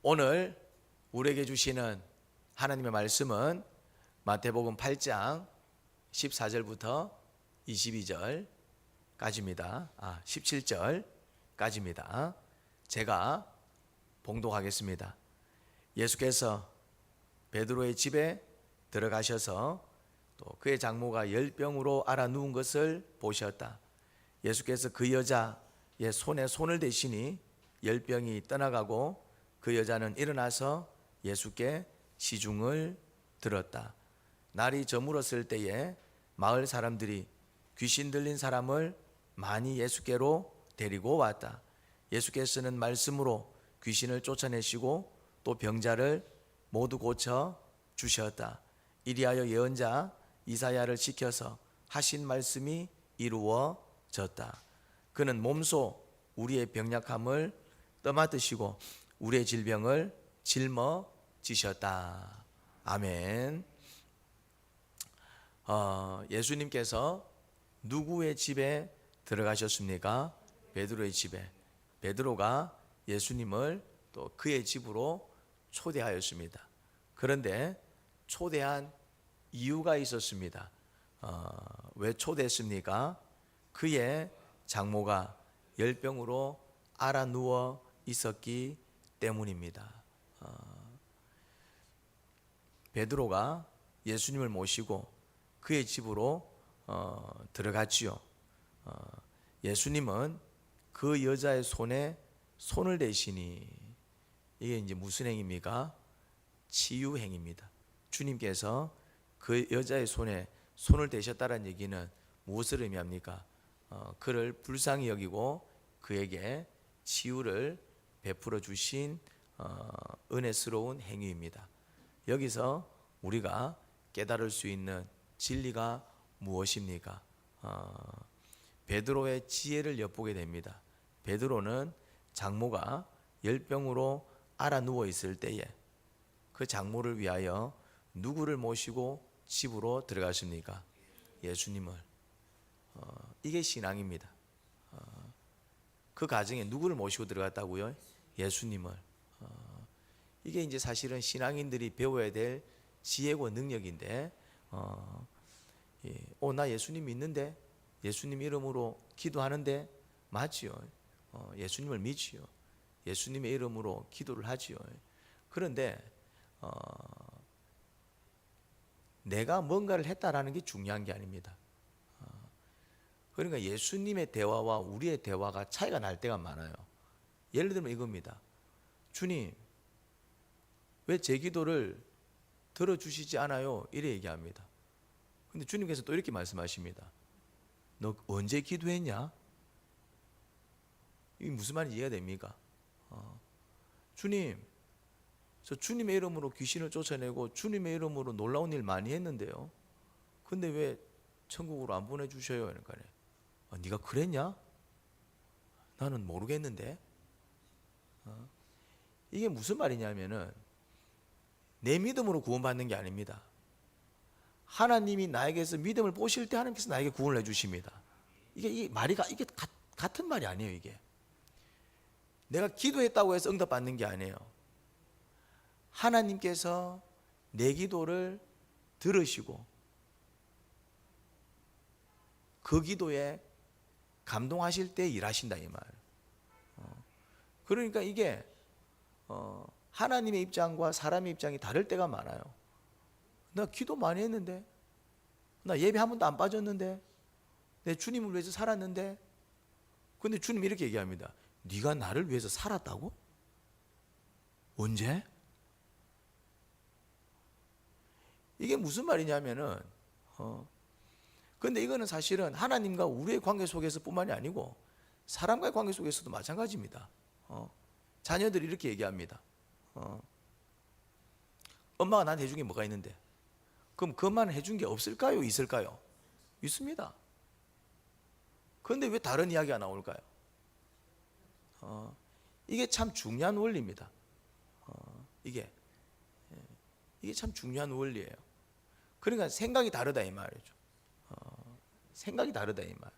오늘 우리에게 주시는 하나님의 말씀은 마태복음 8장 14절부터 22절까지입니다. 17절까지입니다. 제가 봉독하겠습니다. 예수께서 베드로의 집에 들어가셔서 또 그의 장모가 열병으로 앓아 누운 것을 보셨다. 예수께서 그 여자의 손에 손을 대시니 열병이 떠나가고 그 여자는 일어나서 예수께 시중을 들었다. 날이 저물었을 때에 마을 사람들이 귀신 들린 사람을 많이 예수께로 데리고 왔다. 예수께서는 말씀으로 귀신을 쫓아내시고 또 병자를 모두 고쳐 주셨다. 이리하여 예언자 이사야를 지켜서 하신 말씀이 이루어졌다. 그는 몸소 우리의 병약함을 떠맡으시고 우리의 질병을 짊어지셨다. 아멘. 예수님께서 누구의 집에 들어가셨습니까? 베드로의 집에. 베드로가 예수님을 또 그의 집으로 초대하였습니다. 그런데 초대한 이유가 있었습니다. 왜 초대했습니까? 그의 장모가 열병으로 앓아 누워 있었기 때문입니다. 베드로가 예수님을 모시고 그의 집으로 들어갔지요. 예수님은 그 여자의 손에 손을 대시니 이게 이제 무슨 행위입니까? 치유 행위입니다. 주님께서 그 여자의 손에 손을 대셨다는 얘기는 무엇을 의미합니까? 그를 불쌍히 여기고 그에게 치유를 베풀어 주신 은혜스러운 행위입니다. 여기서 우리가 깨달을 수 있는 진리가 무엇입니까? 베드로의 지혜를 엿보게 됩니다. 베드로는 장모가 열병으로 앓아 누워 있을 때에 그 장모를 위하여 누구를 모시고 집으로 들어가십니까? 예수님을. 이게 신앙입니다. 그 가정에 누구를 모시고 들어갔다고요? 예수님을. 이게 이제 사실은 신앙인들이 배워야 될 지혜고 능력인데, 나 예수님 믿는데, 예수님 이름으로 기도하는데, 맞지요? 예수님을 믿지요. 예수님의 이름으로 기도를 하지요. 그런데 내가 뭔가를 했다라는 게 중요한 게 아닙니다. 그러니까 예수님의 대화와 우리의 대화가 차이가 날 때가 많아요. 예를 들면 이겁니다. 주님, 왜 제 기도를 들어주시지 않아요? 이래 얘기합니다. 근데 주님께서 또 이렇게 말씀하십니다. 너 언제 기도했냐? 이게 무슨 말인지 이해가 됩니까? 주님, 저 주님의 이름으로 귀신을 쫓아내고 주님의 이름으로 놀라운 일 많이 했는데요. 근데 왜 천국으로 안 보내주셔요? 그러니까 네가 그랬냐? 나는 모르겠는데. 이게 무슨 말이냐면은 내 믿음으로 구원받는 게 아닙니다. 하나님이 나에게서 믿음을 보실 때 하나님께서 나에게 구원을 해주십니다. 이게 같은 말이 아니에요. 이게 내가 기도했다고 해서 응답받는 게 아니에요. 하나님께서 내 기도를 들으시고 그 기도에 감동하실 때 일하신다 이 말. 그러니까 이게 하나님의 입장과 사람의 입장이 다를 때가 많아요. 나 기도 많이 했는데, 나 예배 한 번도 안 빠졌는데, 내 주님을 위해서 살았는데, 근데 주님 이렇게 얘기합니다. 네가 나를 위해서 살았다고? 언제? 이게 무슨 말이냐면은 근데 이거는 사실은 하나님과 우리의 관계 속에서 뿐만이 아니고 사람과의 관계 속에서도 마찬가지입니다. 자녀들이 이렇게 얘기합니다. 엄마가 나한테 해준 게 뭐가 있는데, 그럼 그것만 해준 게 없을까요? 있을까요? 있습니다. 그런데 왜 다른 이야기가 나올까요? 이게 참 중요한 원리입니다. 이게 참 중요한 원리예요. 그러니까 생각이 다르다 이 말이죠. 생각이 다르다 이 말.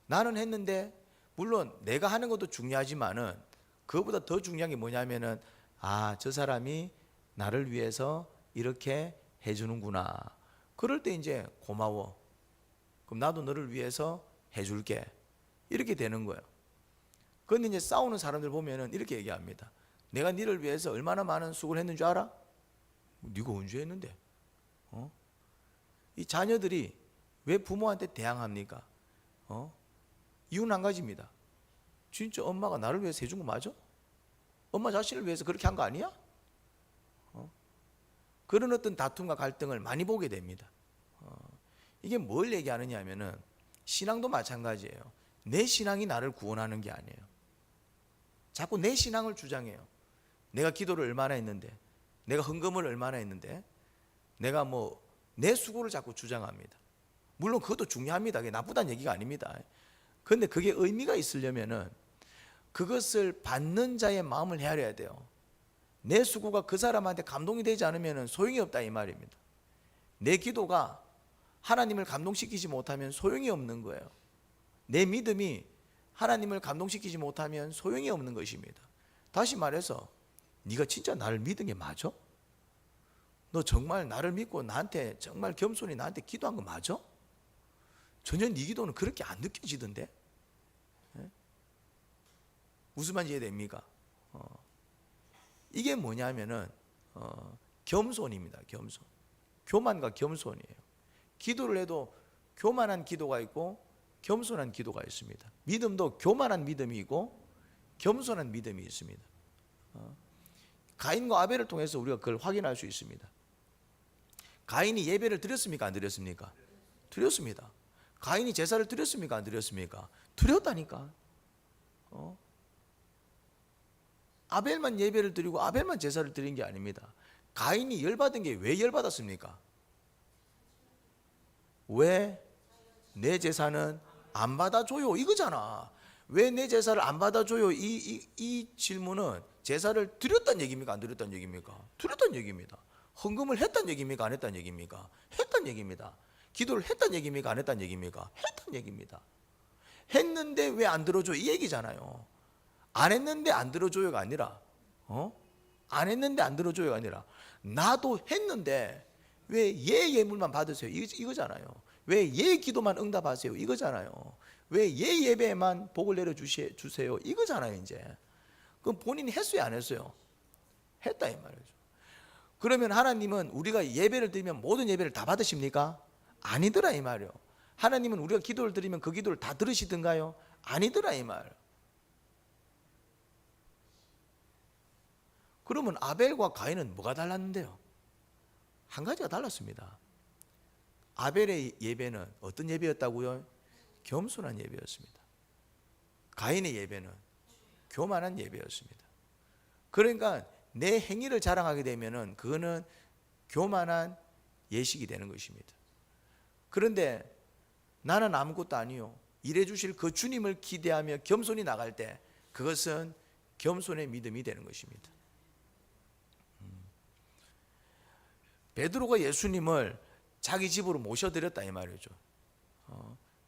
나는 했는데 물론 내가 하는 것도 중요하지만은 그것보다 더 중요한 게 뭐냐면은 아, 저 사람이 나를 위해서 이렇게 해주는구나. 그럴 때 이제 고마워. 그럼 나도 너를 위해서 해줄게. 이렇게 되는 거예요. 그런데 이제 싸우는 사람들 보면은 이렇게 얘기합니다. 내가 너를 위해서 얼마나 많은 수고를 했는 줄 알아? 네가 언제 했는데? 이 자녀들이 왜 부모한테 대항합니까? 이유는 한 가지입니다. 진짜 엄마가 나를 위해서 해준 거 맞아? 엄마 자신을 위해서 그렇게 한 거 아니야? 그런 어떤 다툼과 갈등을 많이 보게 됩니다. 이게 뭘 얘기하느냐 하면은 신앙도 마찬가지예요. 내 신앙이 나를 구원하는 게 아니에요. 자꾸 내 신앙을 주장해요. 내가 기도를 얼마나 했는데, 내가 헌금을 얼마나 했는데, 내가 내 수고를 자꾸 주장합니다. 물론 그것도 중요합니다. 그게 나쁘다는 얘기가 아닙니다. 그런데 그게 의미가 있으려면은 그것을 받는 자의 마음을 헤아려야 돼요. 내 수고가 그 사람한테 감동이 되지 않으면 소용이 없다 이 말입니다. 내 기도가 하나님을 감동시키지 못하면 소용이 없는 거예요. 내 믿음이 하나님을 감동시키지 못하면 소용이 없는 것입니다. 다시 말해서 네가 진짜 나를 믿은 게 맞아? 너 정말 나를 믿고 나한테 정말 겸손히 나한테 기도한 거 맞아? 전혀 네 기도는 그렇게 안 느껴지던데? 무슨 말인지 이해됩니까? 이게 뭐냐면은 겸손입니다. 겸손. 교만과 겸손이에요. 기도를 해도 교만한 기도가 있고 겸손한 기도가 있습니다. 믿음도 교만한 믿음이 있고 겸손한 믿음이 있습니다. 가인과 아벨을 통해서 우리가 그걸 확인할 수 있습니다. 가인이 예배를 드렸습니까? 안 드렸습니까? 드렸습니다. 가인이 제사를 드렸습니까? 안 드렸습니까? 드렸다니까. 아벨만 예배를 드리고 아벨만 제사를 드린 게 아닙니다. 가인이 열받은 게 왜 열받았습니까? 왜 내 제사는 안 받아줘요? 이거잖아. 왜 내 제사를 안 받아줘요? 이 질문은 제사를 드렸다는 얘기입니까? 안 드렸다는 얘기입니까? 드렸다는 얘기입니다. 헌금을 했다는 얘기입니까? 안 했다는 얘기입니까? 했다는 얘기입니다. 기도를 했다는 얘기입니까? 안 했다는 얘기입니까? 했다는 얘기입니다. 했는데 왜 안 들어줘? 이 얘기잖아요. 안 했는데 안 들어줘요가 아니라 안 했는데 안 들어줘요가 아니라 나도 했는데 왜 얘 예물만 받으세요? 이거잖아요. 왜 얘 기도만 응답하세요? 이거잖아요. 왜 얘 예배에만 복을 내려주세요? 이거잖아요. 이제 그럼 본인이 했어요? 안 했어요? 했다 이 말이죠. 그러면 하나님은 우리가 예배를 드리면 모든 예배를 다 받으십니까? 아니더라 이 말이요. 하나님은 우리가 기도를 드리면 그 기도를 다 들으시던가요? 아니더라 이 말. 그러면 아벨과 가인은 뭐가 달랐는데요? 한 가지가 달랐습니다. 아벨의 예배는 어떤 예배였다고요? 겸손한 예배였습니다. 가인의 예배는 교만한 예배였습니다. 그러니까 내 행위를 자랑하게 되면은 그거는 교만한 예식이 되는 것입니다. 그런데 나는 아무것도 아니요. 일해 주실 그 주님을 기대하며 겸손히 나갈 때 그것은 겸손의 믿음이 되는 것입니다. 베드로가 예수님을 자기 집으로 모셔드렸다 이 말이죠.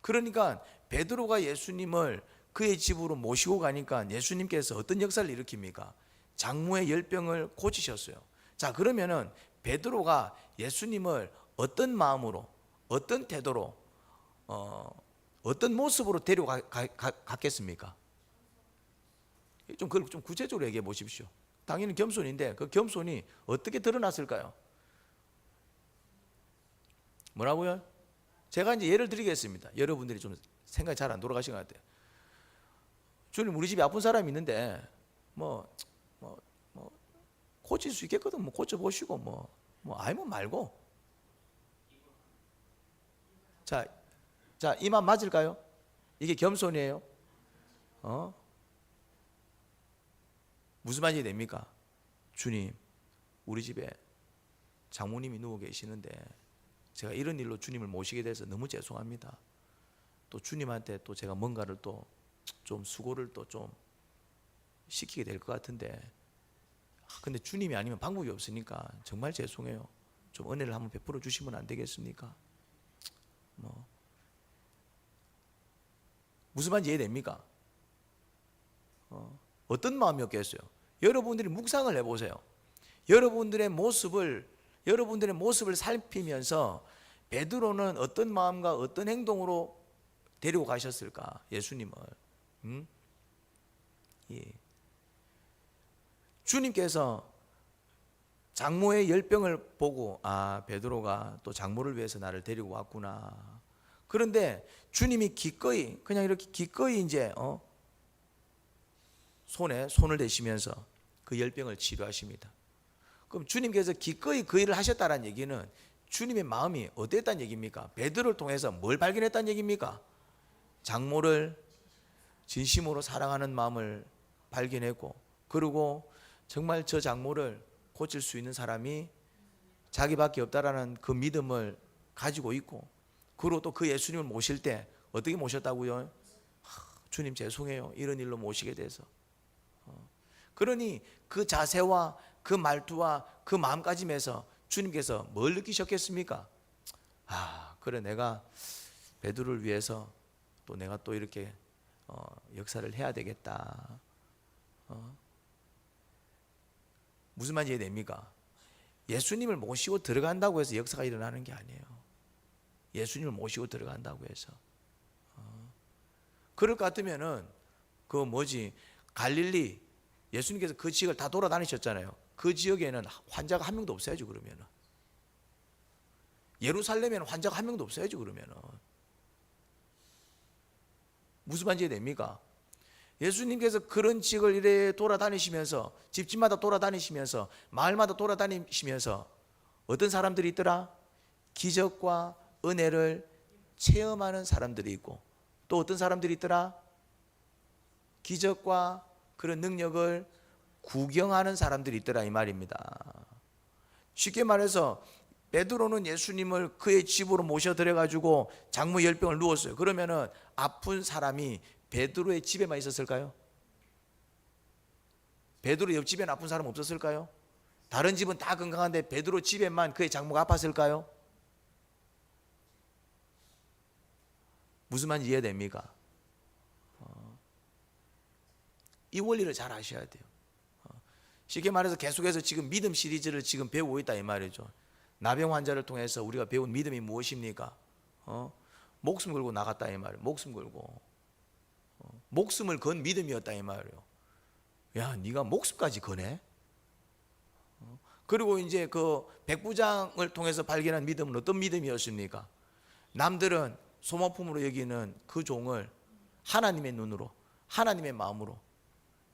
그러니까 베드로가 예수님을 그의 집으로 모시고 가니까 예수님께서 어떤 역사를 일으킵니까? 장모의 열병을 고치셨어요. 자, 그러면은 베드로가 예수님을 어떤 마음으로, 어떤 태도로, 어떤 모습으로 데려갔겠습니까? 그걸 좀 구체적으로 얘기해 보십시오. 당연히 겸손인데 그 겸손이 어떻게 드러났을까요? 뭐라고요? 제가 이제 예를 드리겠습니다. 여러분들이 좀 생각이 잘 안 돌아가신 것 같아요. 주님, 우리 집에 아픈 사람이 있는데 고칠 수 있겠거든. 고쳐 보시고 알면 말고. 자, 이만 맞을까요? 이게 겸손이에요? 무슨 말이 됩니까? 주님, 우리 집에 장모님이 누워 계시는데 제가 이런 일로 주님을 모시게 돼서 너무 죄송합니다. 또 주님한테 또 제가 뭔가를 또 좀 수고를 또 좀 시키게 될 것 같은데 근데 주님이 아니면 방법이 없으니까 정말 죄송해요. 좀 은혜를 한번 베풀어 주시면 안 되겠습니까? 무슨 말인지 이해됩니까? 어떤 마음이었겠어요? 여러분들이 묵상을 해보세요. 여러분들의 모습을 살피면서 베드로는 어떤 마음과 어떤 행동으로 데리고 가셨을까? 예수님을. 예. 주님께서 장모의 열병을 보고 베드로가 또 장모를 위해서 나를 데리고 왔구나. 그런데 주님이 기꺼이 그냥 이렇게 기꺼이 이제 손에 손을 대시면서 그 열병을 치료하십니다. 그럼 주님께서 기꺼이 그 일을 하셨다는 얘기는 주님의 마음이 어땠다는 얘기입니까? 베드로를 통해서 뭘 발견했다는 얘기입니까? 장모를 진심으로 사랑하는 마음을 발견했고, 그리고 정말 저 장모를 고칠 수 있는 사람이 자기밖에 없다라는 그 믿음을 가지고 있고, 그리고 또 그 예수님을 모실 때 어떻게 모셨다고요? 주님 죄송해요, 이런 일로 모시게 돼서. 그러니 그 자세와 그 말투와 그 마음가짐에서 주님께서 뭘 느끼셨겠습니까? 그래, 내가 베드로를 위해서 또 내가 또 이렇게 역사를 해야 되겠다. 무슨 말인지 이해됩니까? 예수님을 모시고 들어간다고 해서 역사가 일어나는 게 아니에요. 예수님을 모시고 들어간다고 해서. 그럴 것 같으면은 갈릴리, 예수님께서 그 지역을 다 돌아다니셨잖아요. 그 지역에는 환자가 한 명도 없어야죠. 그러면은 예루살렘에는 환자가 한 명도 없어야죠. 그러면은 무슨 말인지 됩니까? 예수님께서 그런 지역을 이래 돌아다니시면서, 집집마다 돌아다니시면서, 마을마다 돌아다니시면서 어떤 사람들이 있더라? 기적과 은혜를 체험하는 사람들이 있고, 또 어떤 사람들이 있더라? 기적과 그런 능력을 구경하는 사람들이 있더라, 이 말입니다. 쉽게 말해서 베드로는 예수님을 그의 집으로 모셔들여 가지고 장모 열병을 누웠어요. 그러면은 아픈 사람이 베드로의 집에만 있었을까요? 베드로 옆집에는 아픈 사람 없었을까요? 다른 집은 다 건강한데 베드로 집에만 그의 장모가 아팠을까요? 무슨 말인지 이해됩니까? 이 원리를 잘 아셔야 돼요. 쉽게 말해서 계속해서 지금 믿음 시리즈를 지금 배우고 있다, 이 말이죠. 나병 환자를 통해서 우리가 배운 믿음이 무엇입니까? 목숨 걸고 나갔다, 이 말이에요. 목숨 걸고 목숨을 건 믿음이었다, 이 말이에요. 야, 네가 목숨까지 거네? 그리고 이제 그 백부장을 통해서 발견한 믿음은 어떤 믿음이었습니까? 남들은 소모품으로 여기는 그 종을 하나님의 눈으로, 하나님의 마음으로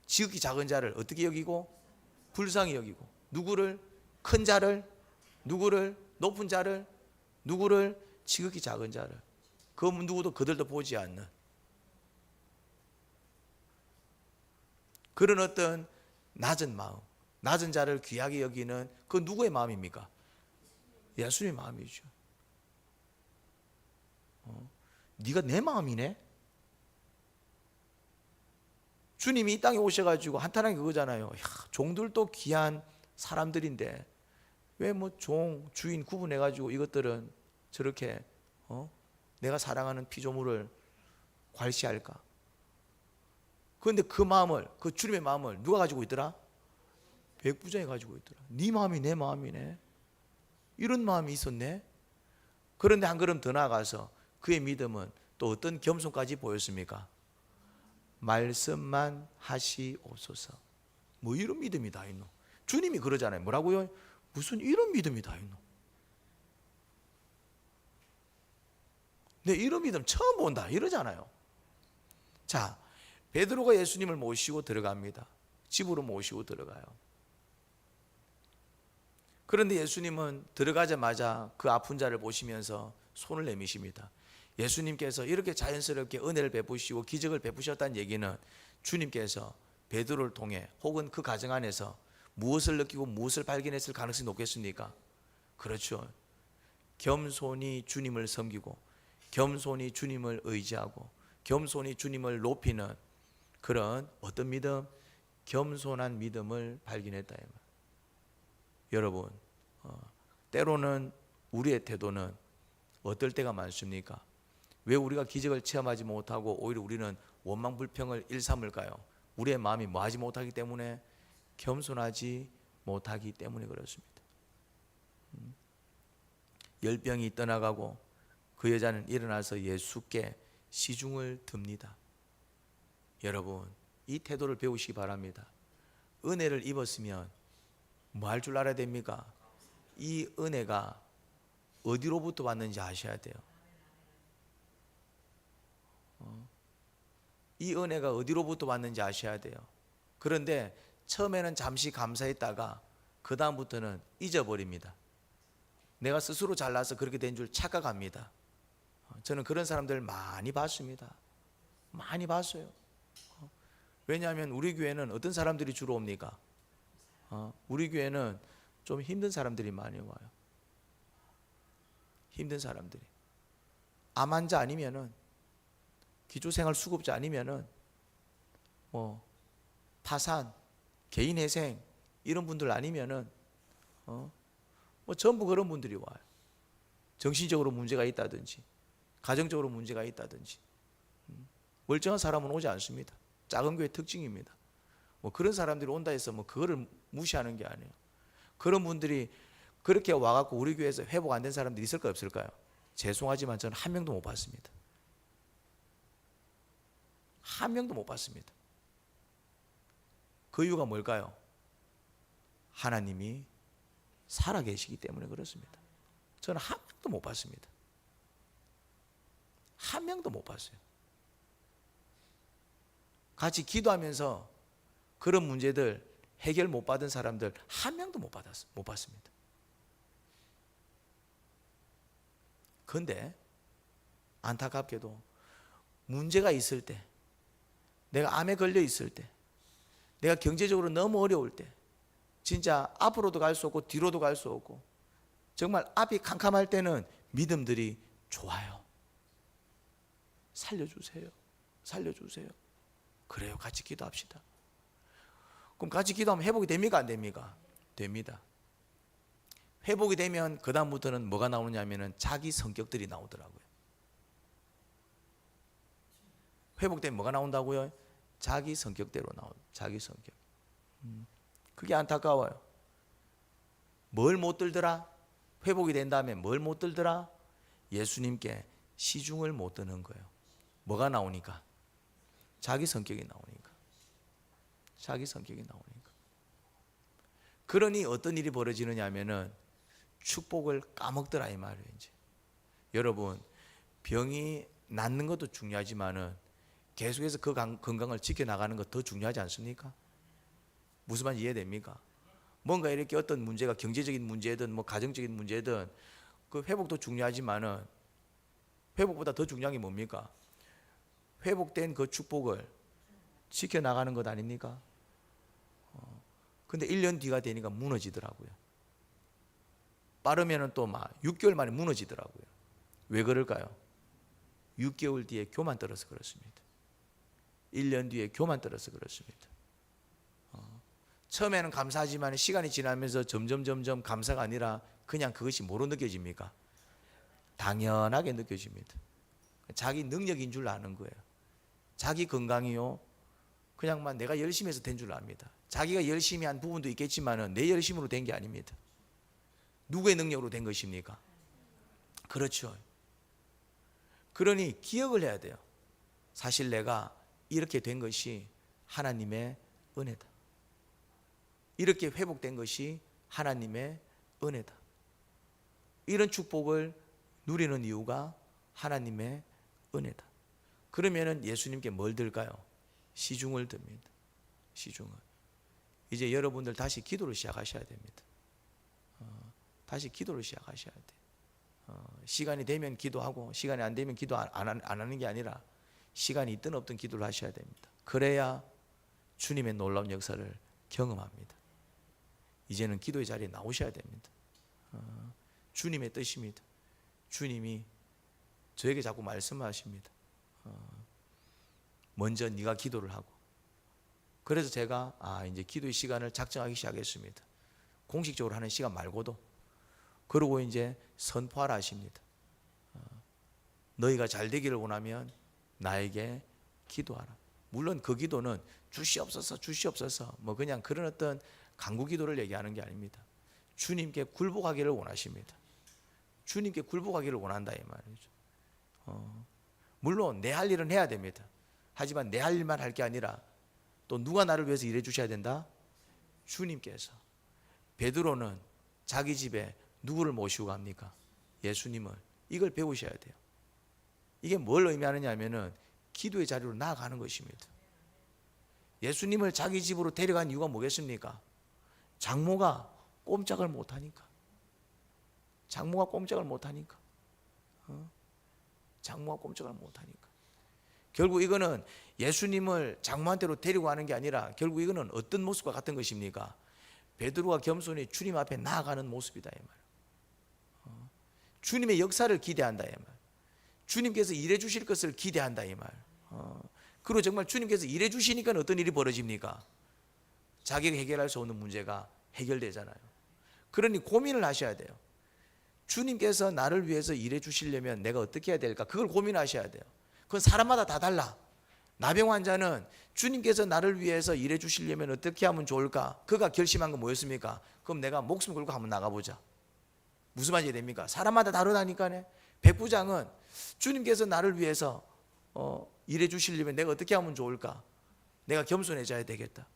지극히 작은 자를 어떻게 여기고? 불쌍히 여기고. 누구를? 큰 자를? 누구를? 높은 자를? 누구를? 지극히 작은 자를. 그 누구도 그들도 보지 않는 그런 어떤 낮은 마음, 낮은 자를 귀하게 여기는 그 누구의 마음입니까? 예수님의 마음이죠. 네가 내 마음이네? 주님이 이 땅에 오셔가지고 한탄한 게 그거잖아요. 종들도 귀한 사람들인데 왜 주인 구분해가지고 이것들은 저렇게 내가 사랑하는 피조물을 괄시할까? 그런데 그 마음을, 그 주님의 마음을 누가 가지고 있더라? 백부장이 가지고 있더라. 네 마음이 내 마음이네. 이런 마음이 있었네. 그런데 한 걸음 더 나아가서 그의 믿음은 또 어떤 겸손까지 보였습니까? 말씀만 하시옵소서. 이런 믿음이 다 있노? 주님이 그러잖아요. 뭐라고요? 무슨 이런 믿음이 다 있노? 내 이런 믿음 처음 본다 이러잖아요. 자, 베드로가 예수님을 모시고 들어갑니다. 집으로 모시고 들어가요. 그런데 예수님은 들어가자마자 그 아픈 자를 보시면서 손을 내미십니다. 예수님께서 이렇게 자연스럽게 은혜를 베푸시고 기적을 베푸셨다는 얘기는 주님께서 베드로를 통해 혹은 그 가정 안에서 무엇을 느끼고 무엇을 발견했을 가능성이 높겠습니까? 그렇죠. 겸손히 주님을 섬기고 겸손히 주님을 의지하고 겸손히 주님을 높이는 그런 어떤 믿음? 겸손한 믿음을 발견했다. 여러분, 때로는 우리의 태도는 어떨 때가 많습니까? 왜 우리가 기적을 체험하지 못하고 오히려 우리는 원망 불평을 일삼을까요? 우리의 마음이 뭐하지 못하기 때문에 겸손하지 못하기 때문에 그렇습니다. 열병이 떠나가고 그 여자는 일어나서 예수께 시중을 듭니다. 여러분, 이 태도를 배우시기 바랍니다. 은혜를 입었으면 뭐 할 줄 알아야 됩니까? 이 은혜가 어디로부터 왔는지 아셔야 돼요. 이 은혜가 어디로부터 왔는지 아셔야 돼요. 그런데 처음에는 잠시 감사했다가 그 다음부터는 잊어버립니다. 내가 스스로 잘나서 그렇게 된 줄 착각합니다. 저는 그런 사람들 많이 봤습니다. 많이 봤어요. 왜냐하면 우리 교회는 어떤 사람들이 주로 옵니까? 우리 교회는 좀 힘든 사람들이 많이 와요. 힘든 사람들이. 암 환자 아니면은, 기초생활 수급자 아니면은, 뭐 파산, 개인회생 이런 분들 아니면은 뭐 전부 그런 분들이 와요. 정신적으로 문제가 있다든지, 가정적으로 문제가 있다든지. 멀쩡한 사람은 오지 않습니다. 작은 교회 특징입니다. 뭐 그런 사람들이 온다 해서 뭐 그거를 무시하는 게 아니에요. 그런 분들이 그렇게 와갖고 우리 교회에서 회복 안 된 사람들이 있을까요, 없을까요? 죄송하지만 저는 한 명도 못 봤습니다. 한 명도 못 봤습니다. 그 이유가 뭘까요? 하나님이 살아계시기 때문에 그렇습니다. 저는 한 명도 못 봤습니다. 한 명도 못 봤어요. 같이 기도하면서 그런 문제들 해결 못 받은 사람들 한 명도 못 봤습니다. 그런데 안타깝게도 문제가 있을 때, 내가 암에 걸려 있을 때, 내가 경제적으로 너무 어려울 때, 진짜 앞으로도 갈 수 없고 뒤로도 갈 수 없고 정말 앞이 캄캄할 때는 믿음들이 좋아요. 살려주세요. 살려주세요. 그래요. 같이 기도합시다. 그럼 같이 기도하면 회복이 됩니까? 안 됩니까? 됩니다. 회복이 되면 그 다음부터는 뭐가 나오냐면은 자기 성격들이 나오더라고요. 회복되면 뭐가 나온다고요? 자기 성격대로 나오죠. 자기 성격. 그게 안타까워요. 뭘 못 들더라? 회복이 된 다음에 뭘 못 들더라? 예수님께 시중을 못 드는 거예요. 뭐가 나오니까? 자기 성격이 나오니까. 자기 성격이 나오니까. 그러니 어떤 일이 벌어지느냐 하면은 축복을 까먹더라 이 말이에요. 이제 여러분, 병이 낫는 것도 중요하지만은 계속해서 그 건강을 지켜나가는 것 더 중요하지 않습니까? 무슨 말인지 이해됩니까? 뭔가 이렇게 어떤 문제가 경제적인 문제든 뭐 가정적인 문제든 그 회복도 중요하지만은 회복보다 더 중요한 게 뭡니까? 회복된 그 축복을 지켜나가는 것 아닙니까? 근데 1년 뒤가 되니까 무너지더라고요. 빠르면은 또 막 6개월 만에 무너지더라고요. 왜 그럴까요? 6개월 뒤에 교만 떨어서 그렇습니다. 1년 뒤에 교만 떨어서 그렇습니다. 처음에는 감사하지만 시간이 지나면서 점점 감사가 아니라 그냥 그것이 뭐로 느껴집니까? 당연하게 느껴집니다. 자기 능력인 줄 아는 거예요. 자기 건강이요, 그냥만 내가 열심히 해서 된 줄 압니다. 자기가 열심히 한 부분도 있겠지만 내 열심으로 된 게 아닙니다. 누구의 능력으로 된 것입니까? 그렇죠. 그러니 기억을 해야 돼요. 사실 내가 이렇게 된 것이 하나님의 은혜다. 이렇게 회복된 것이 하나님의 은혜다. 이런 축복을 누리는 이유가 하나님의 은혜다. 그러면은 예수님께 뭘 들까요? 시중을 듭니다. 시중을. 이제 여러분들 다시 기도를 시작하셔야 됩니다. 다시 기도를 시작하셔야 돼요. 시간이 되면 기도하고 시간이 안 되면 기도 안 하는 게 아니라 시간이 있든 없든 기도를 하셔야 됩니다. 그래야 주님의 놀라운 역사를 경험합니다. 이제는 기도의 자리에 나오셔야 됩니다. 주님의 뜻입니다. 주님이 저에게 자꾸 말씀하십니다. 먼저 네가 기도를 하고. 그래서 제가 이제 기도의 시간을 작정하기 시작했습니다. 공식적으로 하는 시간 말고도. 그러고 이제 선포하라 하십니다. 너희가 잘 되기를 원하면 나에게 기도하라. 물론 그 기도는 주시옵소서 주시옵소서 뭐 그냥 그런 어떤 간구 기도를 얘기하는 게 아닙니다. 주님께 굴복하기를 원하십니다. 주님께 굴복하기를 원한다 이 말이죠. 물론 내 할 일은 해야 됩니다. 하지만 내 할 일만 할 게 아니라 또 누가 나를 위해서 일해 주셔야 된다? 주님께서. 베드로는 자기 집에 누구를 모시고 갑니까? 예수님을. 이걸 배우셔야 돼요. 이게 뭘 의미하느냐 하면은 기도의 자리로 나아가는 것입니다. 예수님을 자기 집으로 데려간 이유가 뭐겠습니까? 장모가 꼼짝을 못하니까. 장모가 꼼짝을 못하니까. 장모가 꼼짝을 못하니까. 결국 이거는 예수님을 장모한테로 데리고 가는 게 아니라 결국 이거는 어떤 모습과 같은 것입니까? 베드로가 겸손히 주님 앞에 나아가는 모습이다 이 말. 주님의 역사를 기대한다 이 말. 주님께서 일해 주실 것을 기대한다 이 말. 그리고 정말 주님께서 일해 주시니까 어떤 일이 벌어집니까? 자기가 해결할 수 없는 문제가 해결되잖아요. 그러니 고민을 하셔야 돼요. 주님께서 나를 위해서 일해 주시려면 내가 어떻게 해야 될까? 그걸 고민하셔야 돼요. 그건 사람마다 다 달라. 나병 환자는 주님께서 나를 위해서 일해 주시려면 어떻게 하면 좋을까? 그가 결심한 건 뭐였습니까? 그럼 내가 목숨 걸고 한번 나가보자. 무슨 말이 됩니까? 사람마다 다르다니까요. 백부장은 주님께서 나를 위해서 일해 주시려면 내가 어떻게 하면 좋을까? 내가 겸손해져야 되겠다.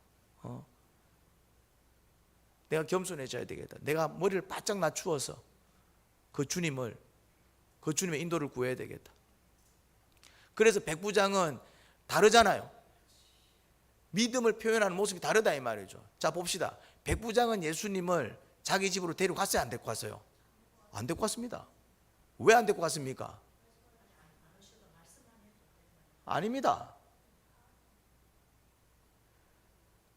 내가 겸손해져야 되겠다. 내가 머리를 바짝 낮추어서 그 주님의 인도를 구해야 되겠다. 그래서 백부장은 다르잖아요. 믿음을 표현하는 모습이 다르다 이 말이죠. 자 봅시다. 백부장은 예수님을 자기 집으로 데리고 갔어요? 안 데리고 갔어요? 안 데리고 갔습니다. 왜 안 데리고 갔습니까? 아닙니다.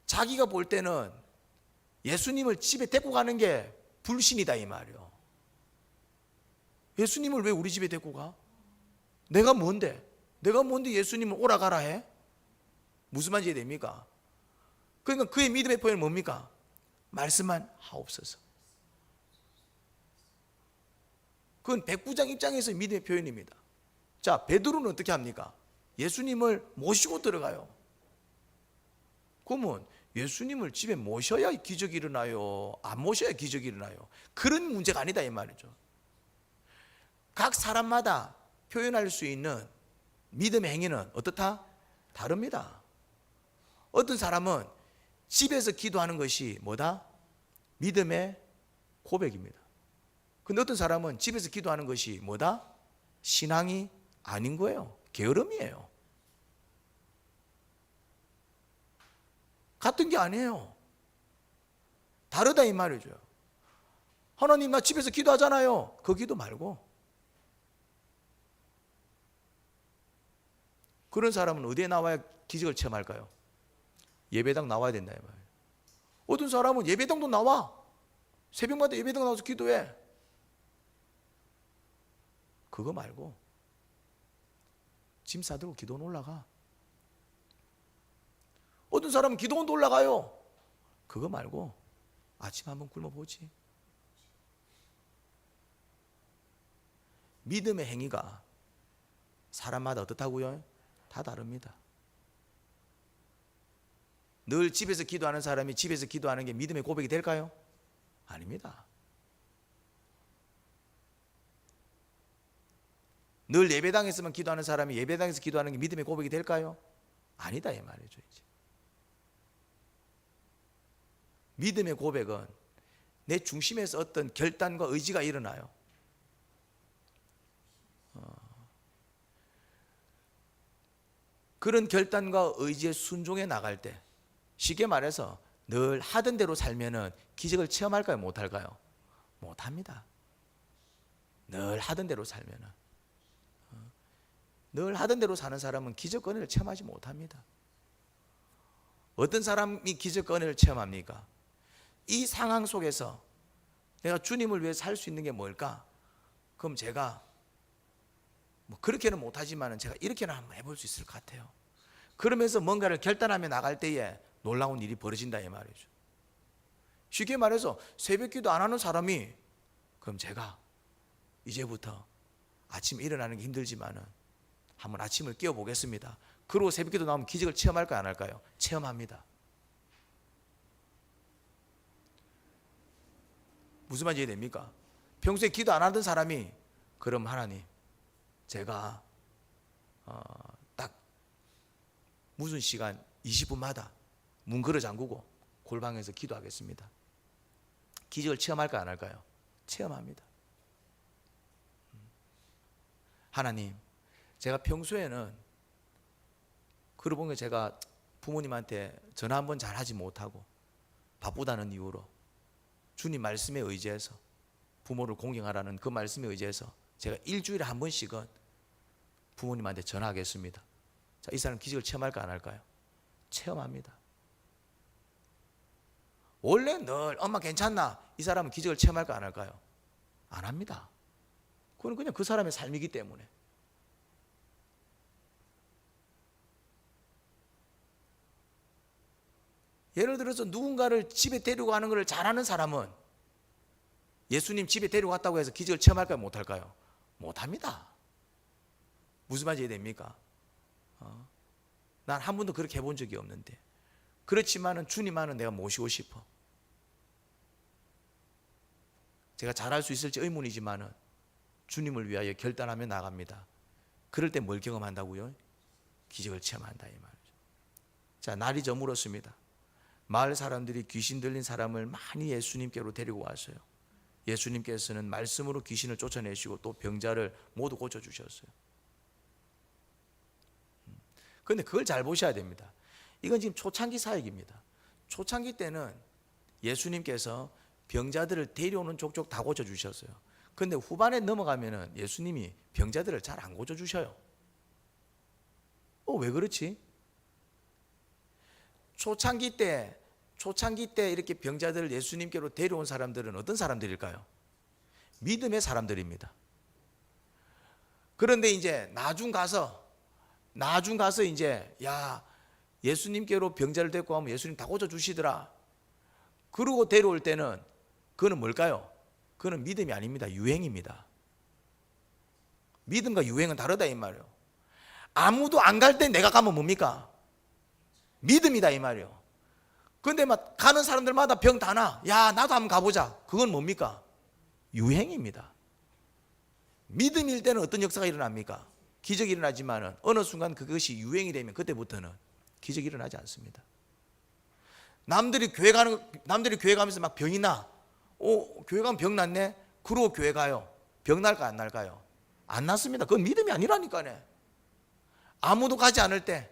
자기가 볼 때는 예수님을 집에 데리고 가는 게 불신이다 이 말이요. 예수님을 왜 우리 집에 데리고 가? 내가 뭔데 예수님을 오라 가라 해? 무슨 말인지 됩니까? 그러니까 그의 믿음의 표현은 뭡니까? 말씀만 하옵소서. 그건 백부장 입장에서 믿음의 표현입니다. 자, 베드로는 어떻게 합니까? 예수님을 모시고 들어가요. 그러면 예수님을 집에 모셔야 기적이 일어나요? 안 모셔야 기적이 일어나요? 그런 문제가 아니다 이 말이죠. 각 사람마다 표현할 수 있는 믿음의 행위는 어떻다? 다릅니다. 어떤 사람은 집에서 기도하는 것이 뭐다? 믿음의 고백입니다. 근데 어떤 사람은 집에서 기도하는 것이 뭐다? 신앙이 아닌 거예요. 게으름이에요. 같은 게 아니에요. 다르다 이 말이죠. 하나님 나 집에서 기도하잖아요. 그 기도 말고. 그런 사람은 어디에 나와야 기적을 체험할까요? 예배당 나와야 된다 이 말이에요. 어떤 사람은 예배당도 나와. 새벽마다 예배당 나와서 기도해. 그거 말고 짐 싸들고 기도원 올라가. 어떤 사람은 기도원도 올라가요. 그거 말고 아침 한번 굶어보지. 믿음의 행위가 사람마다 어떻다고요? 다 다릅니다. 늘 집에서 기도하는 사람이 집에서 기도하는 게 믿음의 고백이 될까요? 아닙니다. 늘 예배당에서만 기도하는 사람이 예배당에서 기도하는 게 믿음의 고백이 될까요? 아니다 이 말이죠. 이제. 믿음의 고백은 내 중심에서 어떤 결단과 의지가 일어나요. 그런 결단과 의지에 순종해 나갈 때 쉽게 말해서 늘 하던 대로 살면은 기적을 체험할까요? 못할까요? 못합니다. 늘 하던 대로 살면은. 늘 하던 대로 사는 사람은 기적 은혜를 체험하지 못합니다. 어떤 사람이 기적 은혜를 체험합니까? 이 상황 속에서 내가 주님을 위해 살 수 있는 게 뭘까? 그럼 제가 뭐 그렇게는 못하지만 제가 이렇게는 한번 해볼 수 있을 것 같아요. 그러면서 뭔가를 결단하며 나갈 때에 놀라운 일이 벌어진다 이 말이죠. 쉽게 말해서 새벽기도 안 하는 사람이 그럼 제가 이제부터 아침 일어나는 게 힘들지만은 한번 아침을 깨워보겠습니다. 그리고 새벽기도 나오면 기적을 체험할까요, 안 할까요? 체험합니다. 무슨 말인지 이해됩니까? 평소에 기도 안 하던 사람이 그럼 하나님 제가 딱 무슨 시간 20분마다 문 걸어 잠그고 골방에서 기도하겠습니다. 기적을 체험할까요, 안 할까요? 체험합니다. 하나님, 제가 평소에는 그러고 보니까 제가 부모님한테 전화 한번 잘하지 못하고 바쁘다는 이유로 주님 말씀에 의지해서 부모를 공경하라는 그 말씀에 의지해서 제가 일주일에 한 번씩은 부모님한테 전화하겠습니다. 자, 이 사람 기적을 체험할까, 안 할까요? 체험합니다. 원래 늘 엄마 괜찮나? 이 사람은 기적을 체험할까, 안 할까요? 안 합니다. 그건 그냥 그 사람의 삶이기 때문에. 예를 들어서 누군가를 집에 데리고 가는 것을 잘하는 사람은 예수님 집에 데리고 갔다고 해서 기적을 체험할까요, 못할까요? 못합니다. 무슨 말인지 이해됩니까? 난 한 번도 그렇게 해본 적이 없는데, 그렇지만은 주님만은 내가 모시고 싶어. 제가 잘할 수 있을지 의문이지만은 주님을 위하여 결단하며 나갑니다. 그럴 때 뭘 경험한다고요? 기적을 체험한다 이 말이죠. 자, 날이 저물었습니다. 마을 사람들이 귀신 들린 사람을 많이 예수님께로 데리고 왔어요. 예수님께서는 말씀으로 귀신을 쫓아내시고 또 병자를 모두 고쳐주셨어요. 그런데 그걸 잘 보셔야 됩니다. 이건 지금 초창기 사역입니다. 초창기 때는 예수님께서 병자들을 데려오는 족족 다 고쳐주셨어요. 그런데 후반에 넘어가면은 예수님이 병자들을 잘 안 고쳐주셔요. 왜 그렇지? 초창기 때 이렇게 병자들을 예수님께로 데려온 사람들은 어떤 사람들일까요? 믿음의 사람들입니다. 그런데 이제 나중 가서 이제 예수님께로 병자를 데리고 가면 예수님 다 고쳐주시더라. 그러고 데려올 때는 그거는 뭘까요? 그거는 믿음이 아닙니다. 유행입니다. 믿음과 유행은 다르다 이 말이에요. 아무도 안 갈 때 내가 가면 뭡니까? 믿음이다 이 말이에요. 그런데 막 가는 사람들마다 병 다 나. 야, 나도 한번 가보자. 그건 뭡니까? 유행입니다. 믿음일 때는 어떤 역사가 일어납니까? 기적이 일어나지만은 어느 순간 그것이 유행이 되면 그때부터는 기적이 일어나지 않습니다. 남들이 교회 가면서 막 병이 나. 교회 가면 병 났네. 그러고 교회 가요. 병 날까 안 날까요? 안 났습니다. 그건 믿음이 아니라니까요. 아무도 가지 않을 때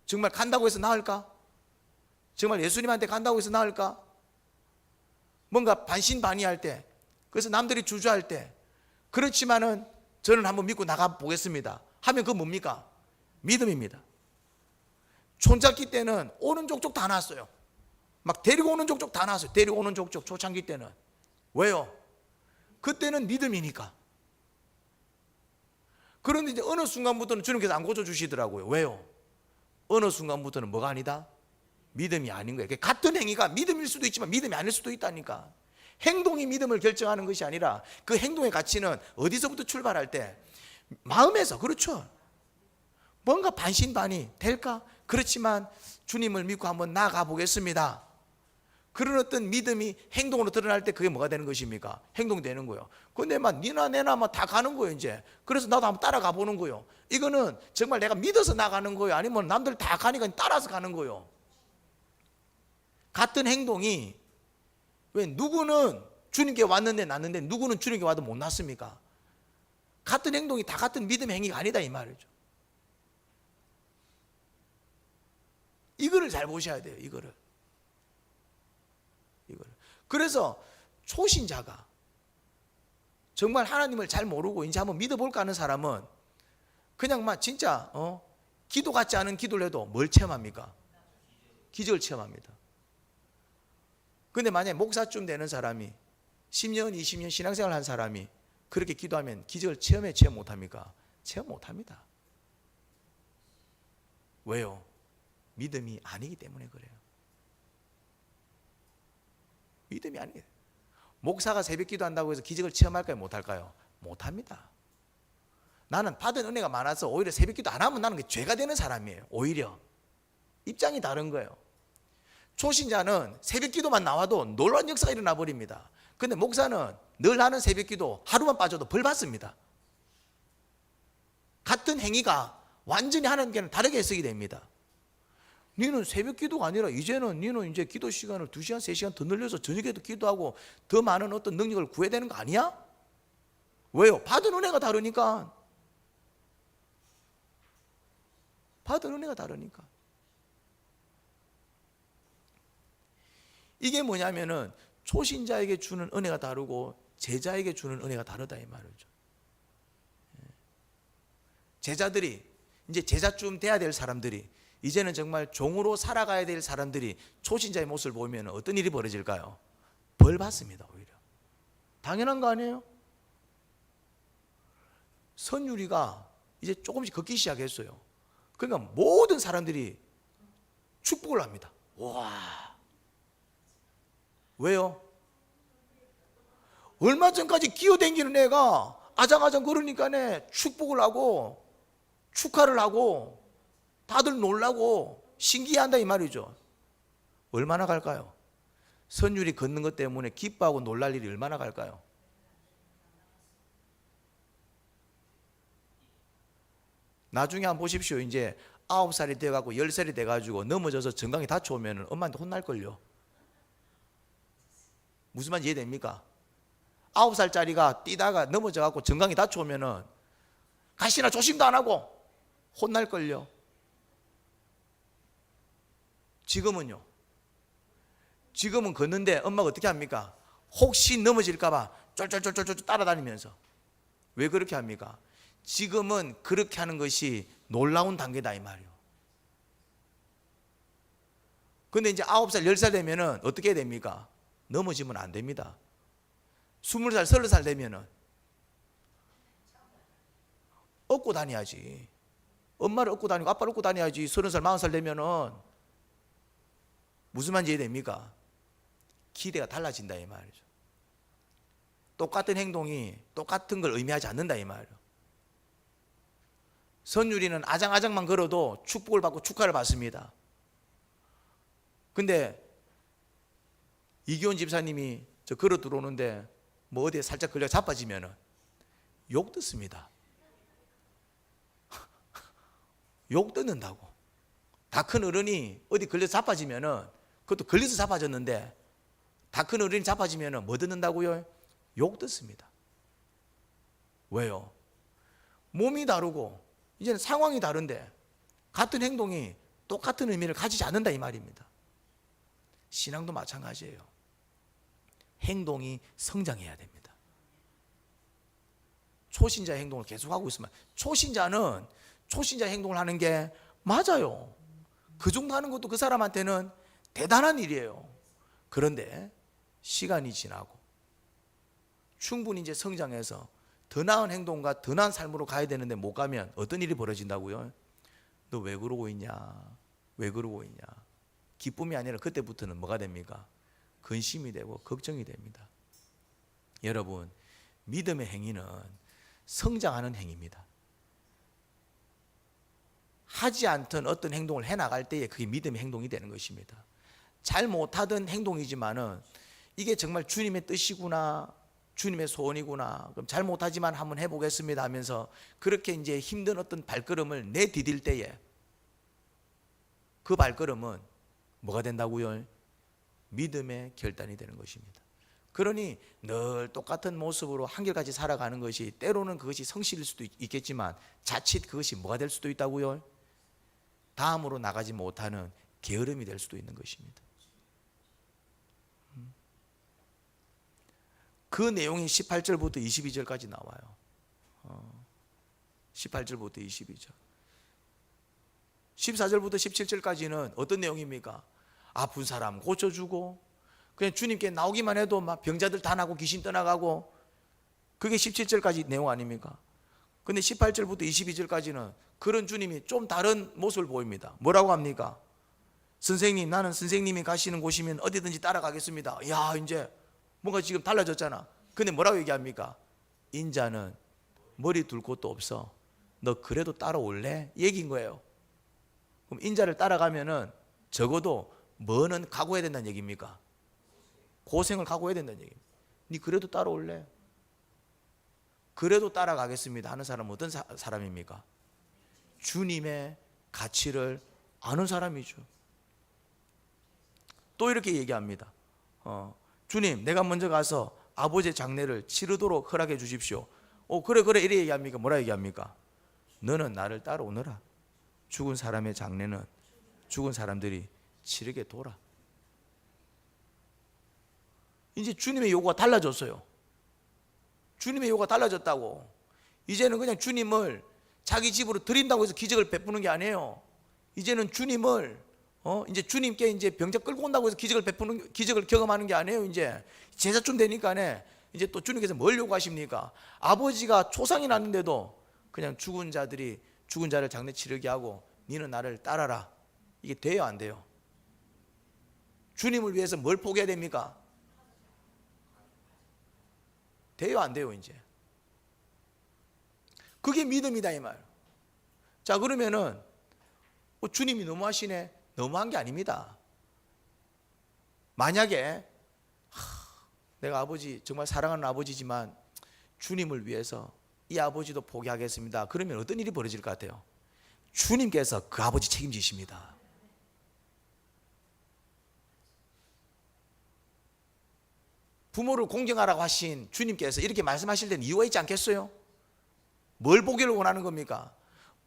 정말 간다고 해서 나을까? 정말 예수님한테 간다고 해서 나을까? 뭔가 반신반의할 때, 그래서 남들이 주저할 때, 그렇지만은 저는 한번 믿고 나가 보겠습니다 하면 그건 뭡니까? 믿음입니다. 촌잡기 때는 오는 족족 다 났어요. 막 데리고 오는 족족 다 났어요. 데리고 오는 족족 초창기 때는. 왜요? 그때는 믿음이니까. 그런데 이제 어느 순간부터는 주님께서 안 고쳐주시더라고요. 왜요? 어느 순간부터는 뭐가 아니다? 믿음이 아닌 거예요. 같은 행위가 믿음일 수도 있지만 믿음이 아닐 수도 있다니까. 행동이 믿음을 결정하는 것이 아니라 그 행동의 가치는 어디서부터 출발할 때? 마음에서. 그렇죠. 뭔가 반신반의 될까? 그렇지만 주님을 믿고 한번 나아가 보겠습니다. 그런 어떤 믿음이 행동으로 드러날 때 그게 뭐가 되는 것입니까? 행동이 되는 거예요. 근데 막 니나 내나 막 다 가는 거예요 이제. 그래서 나도 한번 따라가 보는 거예요. 이거는 정말 내가 믿어서 나가는 거예요? 아니면 남들 다 가니까 따라서 가는 거예요? 같은 행동이 왜 누구는 주님께 왔는데 났는데 누구는 주님께 와도 못 났습니까? 같은 행동이 다 같은 믿음의 행위가 아니다 이 말이죠. 이거를 잘 보셔야 돼요. 이거를. 그래서 초신자가 정말 하나님을 잘 모르고 이제 한번 믿어볼까 하는 사람은 그냥 막 진짜 기도 같지 않은 기도를 해도 뭘 체험합니까? 기적을 체험합니다. 근데 만약에 목사쯤 되는 사람이 10년, 20년 신앙생활 한 사람이 그렇게 기도하면 기적을 체험 못합니까? 체험 못합니다. 왜요? 믿음이 아니기 때문에 그래요. 믿음이 아니에요. 목사가 새벽 기도한다고 해서 기적을 체험할까요? 못할까요? 못합니다. 나는 받은 은혜가 많아서 오히려 새벽기도 안 하면 나는 죄가 되는 사람이에요. 오히려 입장이 다른 거예요. 초신자는 새벽기도만 나와도 놀라운 역사가 일어나 버립니다. 근데 목사는 늘 하는 새벽기도 하루만 빠져도 벌 받습니다. 같은 행위가 완전히 하나님께는 다르게 해석이 됩니다. 너는 새벽기도가 아니라 이제는 너는 이제 기도 시간을 2시간 3시간 더 늘려서 저녁에도 기도하고 더 많은 어떤 능력을 구해야 되는 거 아니야? 왜요? 받은 은혜가 다르니까. 받은 은혜가 다르니까. 이게 뭐냐면은 초신자에게 주는 은혜가 다르고 제자에게 주는 은혜가 다르다 이 말이죠. 제자들이 이제 제자쯤 돼야 될 사람들이, 이제는 정말 종으로 살아가야 될 사람들이 초신자의 모습을 보면 어떤 일이 벌어질까요? 벌 받습니다. 오히려 당연한 거 아니에요? 선율이가 이제 조금씩 걷기 시작했어요. 그러니까 모든 사람들이 축복을 합니다. 와, 왜요? 얼마 전까지 기어다니는 애가 아장아장 걸으니까 축복을 하고 축하를 하고 다들 놀라고 신기해한다 이 말이죠. 얼마나 갈까요? 선율이 걷는 것 때문에 기뻐하고 놀랄 일이 얼마나 갈까요? 나중에 한번 보십시오. 이제 9살이 돼가고 10살이 돼가지고 넘어져서 정강이 다쳐오면 엄마한테 혼날걸요. 무슨 말인지 이해됩니까? 9살짜리가 뛰다가 넘어져갖고 정강이 다쳐오면 가시나 조심도 안 하고 혼날걸요. 지금은요? 지금은 걷는데 엄마가 어떻게 합니까? 혹시 넘어질까봐 쫄쫄쫄쫄 따라다니면서. 왜 그렇게 합니까? 지금은 그렇게 하는 것이 놀라운 단계다 이 말이에요. 근데 이제 9살, 10살 되면은 어떻게 해야 됩니까? 넘어지면 안 됩니다. 20살, 30살 되면은 업고 다녀야지. 엄마를 업고 다니고 아빠를 업고 다녀야지. 30살, 40살 되면은 무슨 말인지 이해됩니까? 기대가 달라진다 이 말이죠. 똑같은 행동이 똑같은 걸 의미하지 않는다 이 말이에요. 선율이는 아장아장만 걸어도 축복을 받고 축하를 받습니다. 근데 이기원 집사님이 저 걸어 들어오는데 뭐 어디에 살짝 걸려 자빠지면은 욕 듣습니다. 욕 듣는다고. 다 큰 어른이 어디 걸려 자빠지면은, 그것도 걸려서 자빠졌는데 다 큰 어른이 자빠지면은 뭐 듣는다고요? 욕 듣습니다. 왜요? 몸이 다르고 이제는 상황이 다른데 같은 행동이 똑같은 의미를 가지지 않는다 이 말입니다. 신앙도 마찬가지예요. 행동이 성장해야 됩니다. 초신자 행동을 계속하고 있으면, 초신자는 초신자 행동을 하는 게 맞아요. 그 정도 하는 것도 그 사람한테는 대단한 일이에요. 그런데 시간이 지나고 충분히 이제 성장해서 더 나은 행동과 더 나은 삶으로 가야 되는데 못 가면 어떤 일이 벌어진다고요? 너 왜 그러고 있냐? 왜 그러고 있냐? 기쁨이 아니라 그때부터는 뭐가 됩니까? 근심이 되고 걱정이 됩니다. 여러분, 믿음의 행위는 성장하는 행위입니다. 하지 않던 어떤 행동을 해나갈 때에 그게 믿음의 행동이 되는 것입니다. 잘 못하던 행동이지만은 이게 정말 주님의 뜻이구나, 주님의 소원이구나, 그럼 잘 못하지만 한번 해보겠습니다 하면서 그렇게 이제 힘든 어떤 발걸음을 내디딜 때에 그 발걸음은 뭐가 된다고요? 믿음의 결단이 되는 것입니다. 그러니 늘 똑같은 모습으로 한결같이 살아가는 것이 때로는 그것이 성실일 수도 있겠지만 자칫 그것이 뭐가 될 수도 있다고요? 다음으로 나가지 못하는 게으름이 될 수도 있는 것입니다. 그 내용이 18절부터 22절까지 나와요. 18절부터 22절. 14절부터 17절까지는 어떤 내용입니까? 아픈 사람 고쳐주고, 그냥 주님께 나오기만 해도 막 병자들 다 나고 귀신 떠나가고, 그게 17절까지 내용 아닙니까? 근데 18절부터 22절까지는 그런 주님이 좀 다른 모습을 보입니다. 뭐라고 합니까? 선생님, 나는 선생님이 가시는 곳이면 어디든지 따라가겠습니다. 야, 이제 뭔가 지금 달라졌잖아. 근데 뭐라고 얘기합니까? 인자는 머리 둘 곳도 없어 너 그래도 따라올래? 얘기인 거예요. 그럼 인자를 따라가면은 적어도 뭐는 각오해야 된다는 얘기입니까? 고생을 각오해야 된다는 얘기입니다. 니 그래도 따라올래? 그래도 따라가겠습니다 하는 사람은 어떤 사람입니까? 주님의 가치를 아는 사람이죠. 또 이렇게 얘기합니다. 주님, 내가 먼저 가서 아버지의 장례를 치르도록 허락해 주십시오. 그래 이래 얘기합니까? 뭐라 얘기합니까? 너는 나를 따라오너라. 죽은 사람의 장례는 죽은 사람들이 치르게 둬라. 이제 주님의 요구가 달라졌어요. 주님의 요구가 달라졌다고. 이제는 그냥 주님을 자기 집으로 드린다고 해서 기적을 베푸는 게 아니에요. 이제는 주님을 이제 주님께 이제 병자 끌고 온다고 해서 기적을 경험하는 게 아니에요. 이제 제자쯤 되니까네 이제 또 주님께서 뭘 요구하십니까? 아버지가 초상이 났는데도 그냥 죽은 자를 장례 치르게 하고 니는 나를 따라라. 이게 돼요, 안 돼요? 주님을 위해서 뭘 포기해야 됩니까? 돼요, 안 돼요? 이제 그게 믿음이다 이 말. 자, 그러면은 주님이 너무하시네. 너무한 게 아닙니다. 만약에 내가 아버지 정말 사랑하는 아버지지만 주님을 위해서 이 아버지도 포기하겠습니다. 그러면 어떤 일이 벌어질 것 같아요? 주님께서 그 아버지 책임지십니다. 부모를 공경하라고 하신 주님께서 이렇게 말씀하실 때는 이유가 있지 않겠어요? 뭘 보기를 원하는 겁니까?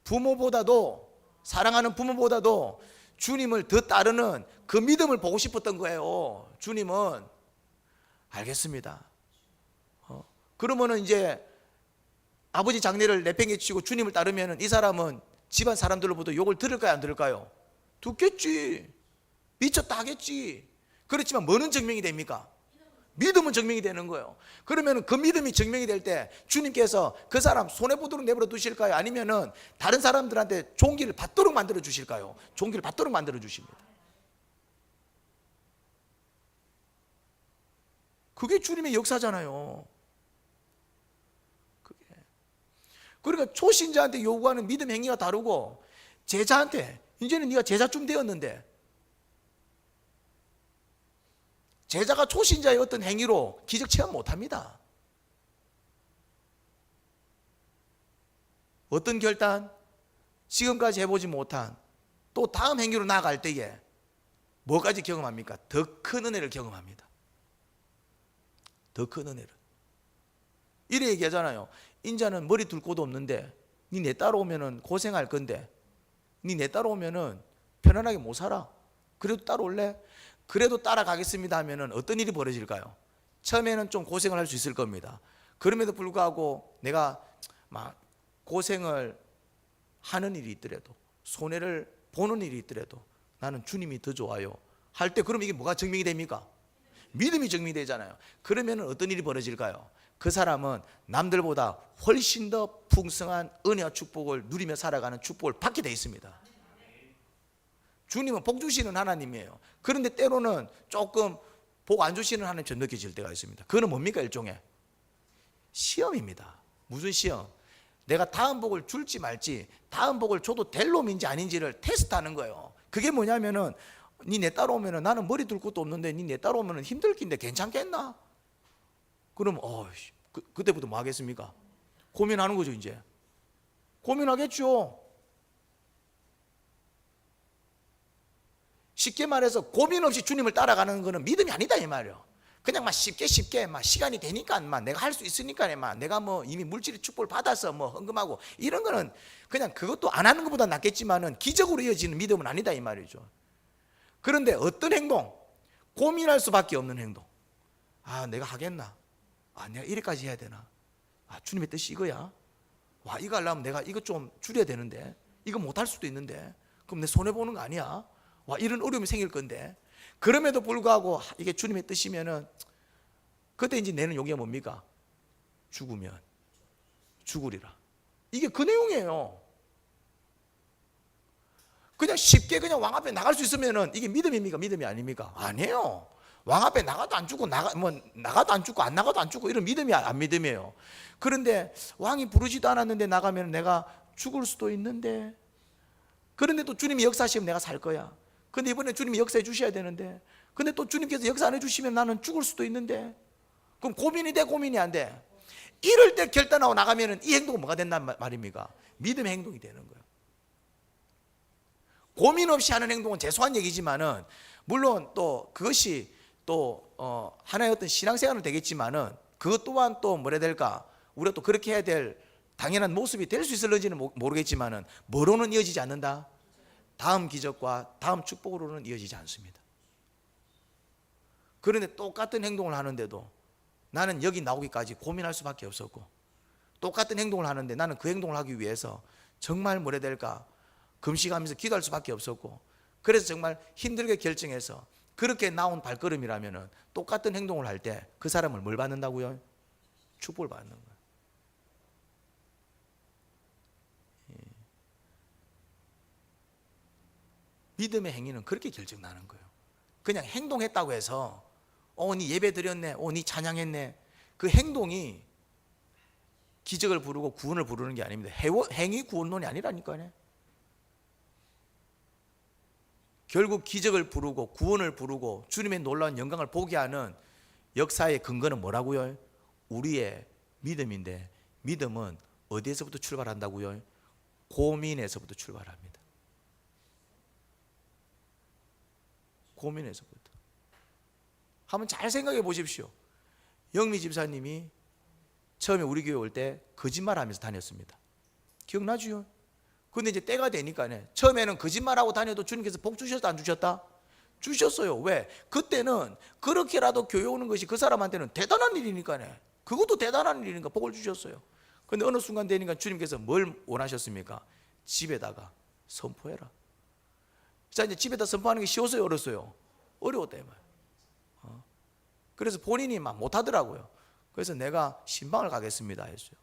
부모보다도, 사랑하는 부모보다도 주님을 더 따르는 그 믿음을 보고 싶었던 거예요. 주님은 알겠습니다. 그러면은 이제 아버지 장례를 내팽개치고 주님을 따르면은 이 사람은 집안 사람들로부터 욕을 들을까요, 안 들을까요? 듣겠지. 미쳤다 하겠지. 그렇지만 뭐는 증명이 됩니까? 믿음은 증명이 되는 거예요. 그러면 그 믿음이 증명이 될 때 주님께서 그 사람 손해보도록 내버려 두실까요? 아니면은 다른 사람들한테 종기를 받도록 만들어 주실까요? 종기를 받도록 만들어 주십니다. 그게 주님의 역사잖아요. 그러니까 초신자한테 요구하는 믿음 행위가 다르고 제자한테, 이제는 네가 제자쯤 되었는데 제자가 초신자의 어떤 행위로 기적 체험 못합니다. 어떤 결단? 지금까지 해보지 못한 또 다음 행위로 나아갈 때에 뭐까지 경험합니까? 더 큰 은혜를 경험합니다. 더 큰 은혜를. 이래 얘기하잖아요. 인자는 머리 둘 곳도 없는데 니 내 따라오면은 고생할 건데 니 내 따라오면은 편안하게 못 살아. 그래도 따라올래? 그래도 따라가겠습니다 하면은 어떤 일이 벌어질까요? 처음에는 좀 고생을 할 수 있을 겁니다. 그럼에도 불구하고 내가 막 고생을 하는 일이 있더라도, 손해를 보는 일이 있더라도 나는 주님이 더 좋아요 할 때, 그럼 이게 뭐가 증명이 됩니까? 믿음이 증명이 되잖아요. 그러면은 어떤 일이 벌어질까요? 그 사람은 남들보다 훨씬 더 풍성한 은혜와 축복을 누리며 살아가는 축복을 받게 돼 있습니다. 주님은 복 주시는 하나님이에요. 그런데 때로는 조금 복 안 주시는 하나님처럼 느껴질 때가 있습니다. 그거는 뭡니까? 일종의 시험입니다. 무슨 시험? 내가 다음 복을 줄지 말지, 다음 복을 줘도 될 놈인지 아닌지를 테스트하는 거예요. 그게 뭐냐면은 니 내 따라오면은 나는 머리 둘 것도 없는데 니 내 따라오면은 힘들 긴데 괜찮겠나? 그럼 그때부터 뭐 하겠습니까? 고민하는 거죠. 이제 고민하겠죠. 쉽게 말해서 고민 없이 주님을 따라가는 거는 믿음이 아니다 이 말이에요. 그냥 막 쉽게 막 시간이 되니까 막 내가 할 수 있으니까 막 내가 뭐 이미 물질의 축복을 받아서 뭐 헌금하고 이런 거는 그냥 그것도 안 하는 것보다 낫겠지만은 기적으로 이어지는 믿음은 아니다 이 말이죠. 그런데 어떤 행동? 고민할 수밖에 없는 행동. 내가 하겠나? 내가 이래까지 해야 되나? 주님의 뜻이 이거야? 이거 하려면 내가 이거 좀 줄여야 되는데, 이거 못할 수도 있는데, 그럼 내 손해보는 거 아니야? 이런 어려움이 생길 건데, 그럼에도 불구하고 이게 주님의 뜻이면은 그때 이제 내는 용기가 뭡니까? 죽으면 죽으리라. 이게 그 내용이에요. 그냥 쉽게 그냥 왕 앞에 나갈 수 있으면은 이게 믿음입니까? 믿음이 아닙니까? 아니에요. 왕 앞에 나가도 안 죽고 나가도 안 죽고 안 나가도 안 죽고 이런 믿음이 안 믿음이에요. 그런데 왕이 부르지도 않았는데 나가면 내가 죽을 수도 있는데, 그런데 또 주님이 역사하시면 내가 살 거야. 근데 이번에 주님이 역사해 주셔야 되는데, 근데 또 주님께서 역사 안 해주시면 나는 죽을 수도 있는데, 그럼 고민이 돼, 고민이 안 돼? 이럴 때 결단하고 나가면은 이 행동은 뭐가 된단 말입니까? 믿음의 행동이 되는 거예요. 고민 없이 하는 행동은 죄송한 얘기지만은, 물론 또 그것이 또 하나의 어떤 신앙생활은 되겠지만은, 그것 또한 또 뭐라 해야 될까, 우리가 또 그렇게 해야 될 당연한 모습이 될 수 있을지는 모르겠지만은, 뭐로는 이어지지 않는다? 다음 기적과 다음 축복으로는 이어지지 않습니다. 그런데 똑같은 행동을 하는데도 나는 여기 나오기까지 고민할 수밖에 없었고, 똑같은 행동을 하는데 나는 그 행동을 하기 위해서 정말 뭐라 해야 될까, 금식하면서 기도할 수밖에 없었고, 그래서 정말 힘들게 결정해서 그렇게 나온 발걸음이라면 똑같은 행동을 할 때 그 사람을 뭘 받는다고요? 축복을 받는 거예요. 믿음의 행위는 그렇게 결정나는 거예요. 그냥 행동했다고 해서 니 예배 드렸네, 니 찬양했네, 그 행동이 기적을 부르고 구원을 부르는 게 아닙니다. 행위 구원론이 아니라니까요. 결국 기적을 부르고 구원을 부르고 주님의 놀라운 영광을 보게 하는 역사의 근거는 뭐라고요? 우리의 믿음인데, 믿음은 어디에서부터 출발한다고요? 고민에서부터 출발합니다. 고민에서부터. 한번 잘 생각해 보십시오. 영미 집사님이 처음에 우리 교회 올 때 거짓말하면서 다녔습니다. 기억나죠? 근데 이제 때가 되니까 처음에는 거짓말하고 다녀도 주님께서 복 주셨다 안 주셨다? 주셨어요. 왜? 그때는 그렇게라도 교회 오는 것이 그 사람한테는 대단한 일이니까네. 그것도 대단한 일이니까 복을 주셨어요. 근데 어느 순간 되니까 주님께서 뭘 원하셨습니까? 집에다가 선포해라. 자, 이제 집에다 선포하는 게 쉬웠어요, 어렸어요? 어려웠다 이 말. 그래서 본인이 막 못하더라고요. 그래서 내가 신방을 가겠습니다 했어요.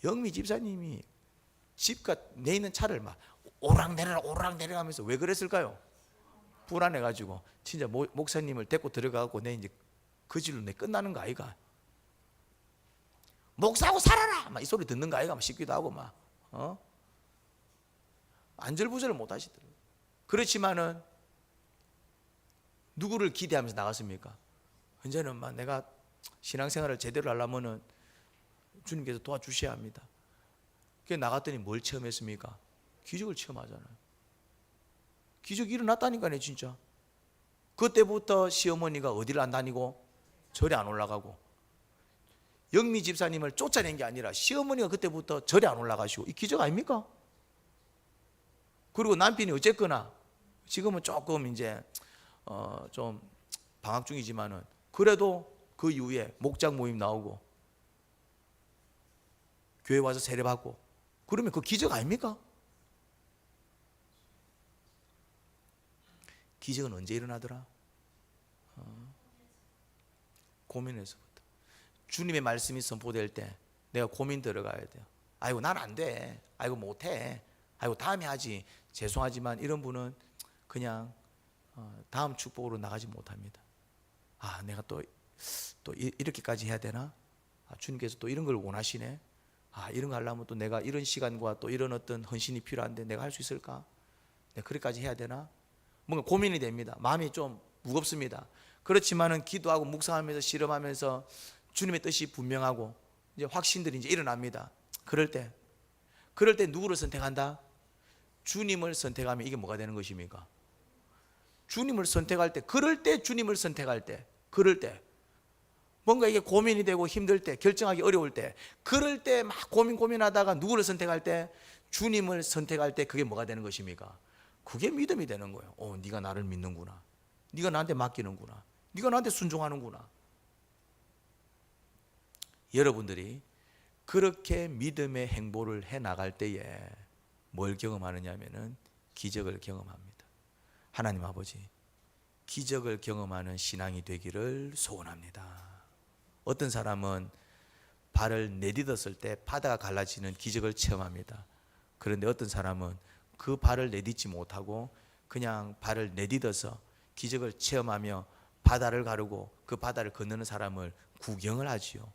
영미 집사님이 집과 내 있는 차를 막 오락내리락 하면서 왜 그랬을까요? 불안해가지고 진짜 목사님을 데리고 들어가고 내 이제 그 질로 내 끝나는 거 아이가? 목사하고 살아라! 막 이 소리 듣는 거 아이가? 막 싶기도 하고 막 안절부절을 못 하시더라고요. 그렇지만은 누구를 기대하면서 나갔습니까? 이제는 막 내가 신앙생활을 제대로 하려면은 주님께서 도와주셔야 합니다. 그래서 나갔더니 뭘 체험했습니까? 기적을 체험하잖아요. 기적이 일어났다니까요, 진짜. 그때부터 시어머니가 어디를 안 다니고 절에 안 올라가고, 영미 집사님을 쫓아낸 게 아니라 시어머니가 그때부터 절에 안 올라가시고, 이 기적 아닙니까? 그리고 남편이 어쨌거나 지금은 조금 이제 좀 방학 중이지만은 그래도 그 이후에 목장 모임 나오고 교회 와서 세례받고, 그러면 그 기적 아닙니까? 기적은 언제 일어나더라? 고민에서부터. 주님의 말씀이 선포될 때 내가 고민 들어가야 돼요. 아이고 난 안 돼, 아이고 못해, 아이고 다음에 하지. 죄송하지만 이런 분은 그냥 다음 축복으로 나가지 못합니다. 내가 또 이렇게까지 해야 되나? 주님께서 또 이런 걸 원하시네. 이런 거 하려면 또 내가 이런 시간과 또 이런 어떤 헌신이 필요한데 내가 할 수 있을까? 내가 그렇게까지 해야 되나? 뭔가 고민이 됩니다. 마음이 좀 무겁습니다. 그렇지만은 기도하고 묵상하면서 실험하면서 주님의 뜻이 분명하고 이제 확신들이 이제 일어납니다. 그럴 때 누구를 선택한다? 주님을 선택하면 이게 뭐가 되는 것입니까? 주님을 선택할 때, 그럴 때 주님을 선택할 때, 그럴 때 뭔가 이게 고민이 되고 힘들 때, 결정하기 어려울 때, 그럴 때 막 고민하다가 누구를 선택할 때? 주님을 선택할 때 그게 뭐가 되는 것입니까? 그게 믿음이 되는 거예요. 네가 나를 믿는구나. 네가 나한테 맡기는구나. 네가 나한테 순종하는구나. 여러분들이 그렇게 믿음의 행보를 해 나갈 때에 뭘 경험하느냐면은 기적을 경험합니다. 하나님 아버지, 기적을 경험하는 신앙이 되기를 소원합니다. 어떤 사람은 발을 내딛었을 때 바다가 갈라지는 기적을 체험합니다. 그런데 어떤 사람은 그 발을 내딛지 못하고 그냥 발을 내딛어서 기적을 체험하며 바다를 가르고 그 바다를 건너는 사람을 구경을 하지요.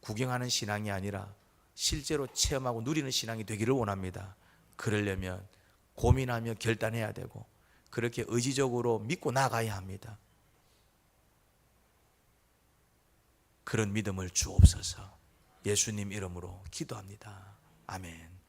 구경하는 신앙이 아니라 실제로 체험하고 누리는 신앙이 되기를 원합니다. 그러려면 고민하며 결단해야 되고 그렇게 의지적으로 믿고 나가야 합니다. 그런 믿음을 주옵소서. 예수님 이름으로 기도합니다. 아멘.